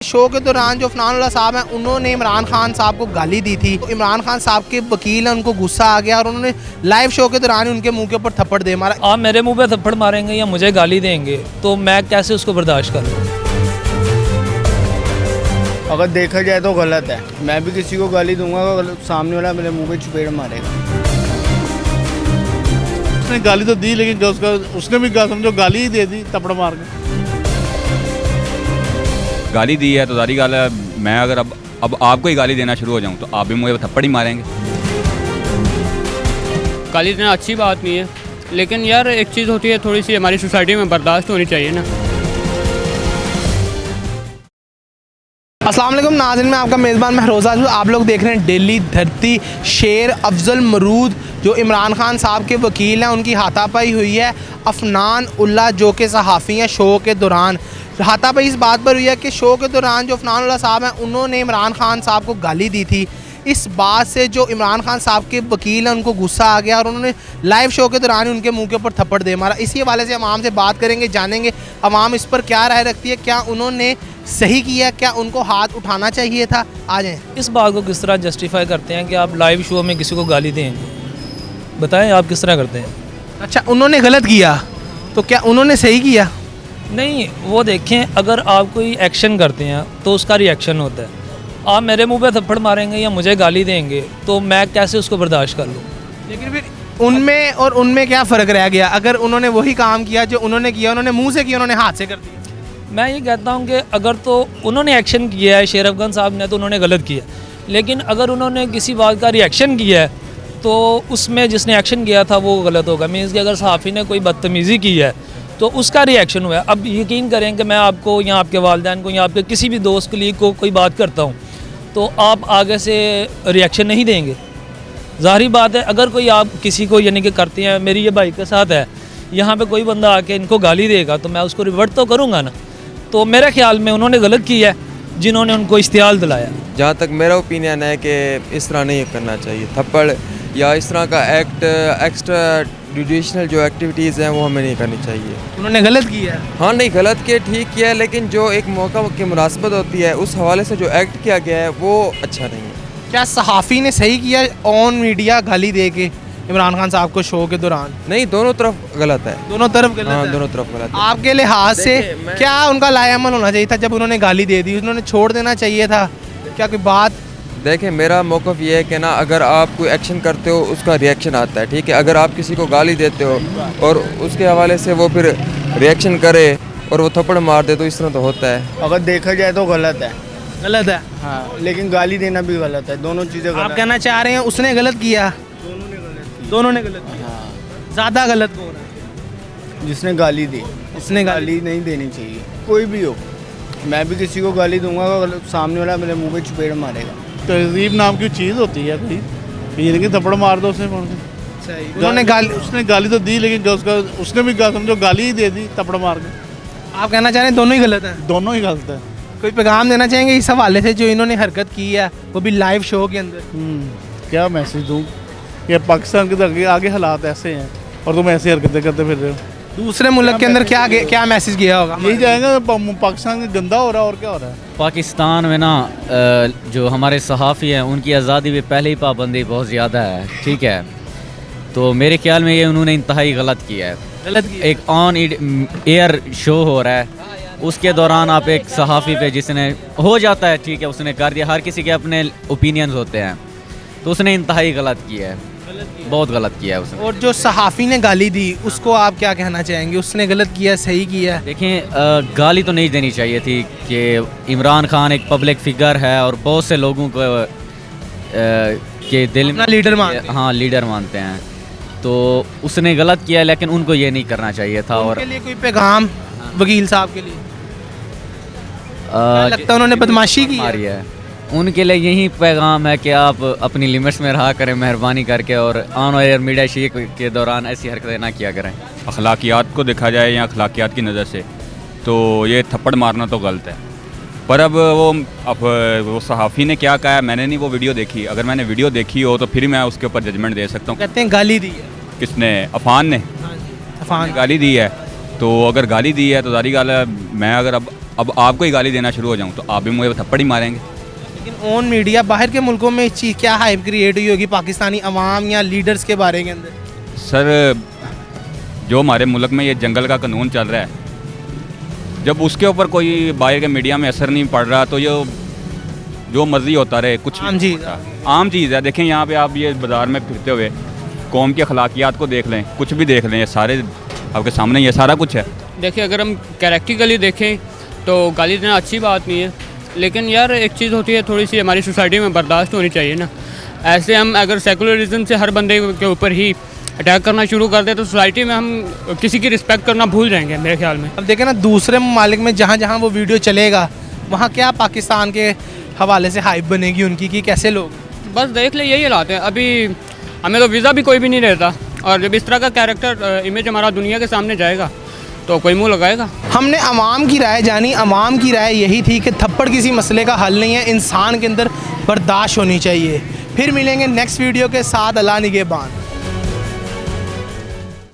Show के दौरान जो फनानुल्लाह साहब हैं उन्होंने इमरान खान साहब को गाली दी थी। इमरान खान साहब के वकील हैं, उनको गुस्सा आ गया और उन्होंने लाइव शो के दौरान उनके मुंह के ऊपर थप्पड़ दे मारा। आप मेरे मुंह पे थप्पड़ मारेंगे या मुझे गाली देंगे तो मैं कैसे उसको बर्दाश्त करूँ? अगर देखा जाए तो गलत है। मैं भी किसी को गाली दूंगा तो सामने वाला मेरे मुंह पे चपेट मारेगा। उसने गाली तो दी लेकिन उसने भी समझो गाली ही दे दी थप्पड़ मार के। गाली दी है तो सारी गाल है। मैं अगर अब आपको ही गाली देना शुरू हो जाऊं तो आप भी मुझे थप्पड़ ही मारेंगे। गाली देना अच्छी बात नहीं है, लेकिन यार एक चीज़ होती है, थोड़ी सी हमारी सोसाइटी में बर्दाश्त होनी चाहिए ना। अस्सलाम वालेकुम नाज़रीन, मैं आपका मेज़बान महरोज़ा हूँ। आप लोग देख रहे हैं डेली धरती। शेर अफजल मरूद जो इमरान खान साहब के वकील हैं, उनकी हाथापाई हुई है अफनान उल्लाह जो कि सहाफ़ी हैं। शो के दौरान हाथापाई इस बात पर हुई है कि शो के दौरान जो फनान उल्लाह साहब हैं उन्होंने इमरान खान साहब को गाली दी थी। इस बात से जो इमरान खान साहब के वकील हैं उनको गुस्सा आ गया और उन्होंने लाइव शो के दौरान उनके मुंह के ऊपर थप्पड़ दे मारा। इसी हवाले से अवाम से बात करेंगे, जानेंगे अवाम इस पर क्या राय रखती है, क्या उन्होंने सही किया, क्या उनको हाथ उठाना चाहिए था। आ जाएँ। इस बात को किस तरह जस्टिफाई करते हैं कि आप लाइव शो में किसी को गाली देंगे? बताएं आप किस तरह करते हैं? अच्छा, उन्होंने गलत किया तो क्या उन्होंने सही किया? नहीं, वो देखें, अगर आप कोई एक्शन करते हैं तो उसका रिएक्शन होता है। आप मेरे मुंह पे थप्पड़ मारेंगे या मुझे गाली देंगे तो मैं कैसे उसको बर्दाश्त कर लूँ? लेकिन फिर उनमें और उनमें क्या फ़र्क रह गया? अगर उन्होंने वही काम किया जो उन्होंने किया, उन्होंने मुंह से किया, उन्होंने हाथ से कर दिया। मैं ये कहता हूँ कि अगर तो उन्होंने एक्शन किया है, शेर अफगान साहब ने, तो उन्होंने गलत किया। लेकिन अगर उन्होंने किसी बात का रिएक्शन किया है तो उसमें जिसने एक्शन किया था वो गलत होगा। मीन्स कि अगर सहाफ़ी ने कोई बदतमीज़ी की है तो उसका रिएक्शन हुआ है। अब यकीन करें कि मैं आपको या आपके वालिदैन को या आपके किसी भी दोस्त के लिए को कोई बात करता हूँ तो आप आगे से रिएक्शन नहीं देंगे। ज़ाहिरी बात है, अगर कोई आप किसी को यानी कि करते हैं, मेरी ये भाई के साथ है, यहाँ पे कोई बंदा आके इनको गाली देगा तो मैं उसको रिवर्ट तो करूँगा ना। तो मेरे ख्याल में उन्होंने गलत किया है जिन्होंने उनको इस्तेमाल दिलाया। जहाँ तक मेरा ओपिनियन है कि इस तरह नहीं करना चाहिए। थप्पड़ या इस तरह का एक्ट, एक्स्ट्रा जुडिशनल जो एक्टिविटीज़ हैं वो हमें नहीं करनी चाहिए। उन्होंने गलत किया है। हाँ, नहीं गलत किया, ठीक किया है, लेकिन जो एक मौका की मुनासिबत होती है उस हवाले से जो एक्ट किया गया है वो अच्छा नहीं है। क्या सहाफ़ी ने सही किया ऑन मीडिया गाली दे के इमरान खान साहब को शो के दौरान? नहीं, दोनों तरफ गलत है। दोनों तरफ गलत हाँ, है। दोनों तरफ गलत है। आपके लिहाज से क्या उनका लायामल होना चाहिए था जब उन्होंने गाली दे दी? उन्होंने छोड़ देना चाहिए था? क्या कोई बात? देखें, मेरा मौक़िफ़ ये है कि ना, अगर आप कोई एक्शन करते हो उसका रिएक्शन आता है, ठीक है। अगर आप किसी को गाली देते हो और उसके हवाले से वो फिर रिएक्शन करे और वो थप्पड़ मार दे तो इस तरह तो होता है। अगर देखा जाए तो गलत है। गलत है। हाँ, लेकिन गाली देना भी गलत है। दोनों चीज़ें आप गलत कहना चाह रहे हैं उसने गलत किया? दोनों ने गलत किया। हाँ, ज़्यादा गलत कौन है? जिसने गाली दी। उसने गाली नहीं देनी चाहिए, कोई भी हो। मैं भी किसी को गाली दूंगा तो सामने वाला मेरे मुंह पे चपेट मारेगा। तहजीब नाम की चीज़ होती है कोई, ये नहीं कि थप्पड़ मार दो उसने। सही। उन्होंने उसने गाली तो दी लेकिन उसने भी समझो गाली ही दे दी थप्पड़ मार के। आप कहना चाह रहे हैं दोनों ही गलत हैं? दोनों ही गलत है। कोई पैगाम देना चाहेंगे इस हवाले से जो इन्होंने हरकत की है, वो भी लाइव शो के अंदर? क्या मैसेज दूँ? ये पाकिस्तान के तो आगे हालात ऐसे हैं और तुम ऐसी हरकतें करते फिर रहे हो। दूसरे मुल्क के अंदर क्या मैसेज गया होगा? यही जाएगा पाकिस्तान का गंदा हो रहा है और क्या हो रहा है। पाकिस्तान में ना जो हमारे सहाफ़ी हैं उनकी आज़ादी पे पहले ही पाबंदी बहुत ज़्यादा है, ठीक है। तो मेरे ख्याल में ये उन्होंने इंतहाई गलत किया है। गलत किया। एक ऑन एयर शो हो रहा है, उसके दौरान आप एक सहाफ़ी पे, जिसने हो जाता है, ठीक है, उसने कर दिया। हर किसी के अपने ओपिनियंस होते हैं, तो उसने इंतहाई गलत किया है, बहुत गलत किया है उसने। और जो सहाफ़ी ने गाली दी उसको आप क्या कहना चाहेंगे? उसने गलत किया, सही किया? देखें, गाली तो नहीं देनी चाहिए थी कि इमरान खान एक पब्लिक फिगर है और बहुत से लोगों को के दिल में लीडर मानते हैं। हाँ, लीडर मानते हैं, तो उसने गलत किया, लेकिन उनको ये नहीं करना चाहिए था। और उनके लिए कोई पैगाम वकील साहब के लिए? लगता है उन्होंने बदमाशी की है। उनके लिए यही पैगाम है कि आप अपनी लिमिट्स में रहा करें, मेहरबानी करके, और ऑन एयर मीडिया शो के दौरान ऐसी हरकतें ना किया करें। अखलाकियात को देखा जाए या अखलाकियात की नज़र से तो ये थप्पड़ मारना तो गलत है। पर अब वो सहाफ़ी ने क्या कहा है, मैंने नहीं वो वीडियो देखी। अगर मैंने वीडियो देखी हो तो फिर मैं उसके ऊपर जजमेंट दे सकता हूँ। कहते हैं गाली दी है। किसने? अफान ने। अफान गाली दी है तो अगर गाली दी है तो सारी गाल है। मैं अगर अब अब आपको ही गाली देना शुरू हो जाऊँ तो आप भी मुझे थप्पड़ ही मारेंगे। लेकिन ऑन मीडिया बाहर के मुल्कों में इस चीज़ क्या हाइप क्रिएट हुई होगी पाकिस्तानी अवाम या लीडर्स के बारे के अंदर? सर जो हमारे मुल्क में ये जंगल का कानून चल रहा है, जब उसके ऊपर कोई बाहर के मीडिया में असर नहीं पड़ रहा तो ये जो मर्जी होता रहे, कुछ आम चीज़ आम चीज़ है। देखें यहाँ पे आप ये बाज़ार में फिरते हुए कौम की अखलाकियात को देख लें, कुछ भी देख लें, ये सारे आपके सामने ये सारा कुछ है। देखिए अगर हम कैरेक्टिकली देखें तो गाली देना अच्छी बात नहीं है, लेकिन यार एक चीज़ होती है थोड़ी सी हमारी सोसाइटी में बर्दाश्त होनी चाहिए ना। ऐसे हम अगर सेकुलरिज्म से हर बंदे के ऊपर ही अटैक करना शुरू कर दे तो सोसाइटी में हम किसी की रिस्पेक्ट करना भूल जाएंगे मेरे ख्याल में। अब देखें ना दूसरे ममालिक में जहाँ जहाँ वो वीडियो चलेगा वहाँ क्या पाकिस्तान के हवाले से हाइप बनेगी उनकी कि कैसे लोग? बस देख ले यही हालात है। अभी हमें तो वीज़ा भी कोई भी नहीं रहता, और जब इस तरह का कैरेक्टर इमेज हमारा दुनिया के सामने जाएगा तो कोई मुँह लगाएगा। हमने अवाम की राय जानी, अवाम की राय यही थी कि थप्पड़ किसी मसले का हल नहीं है, इंसान के अंदर बर्दाश्त होनी चाहिए। फिर मिलेंगे नेक्स्ट वीडियो के साथ। अल्लाह निगहबान।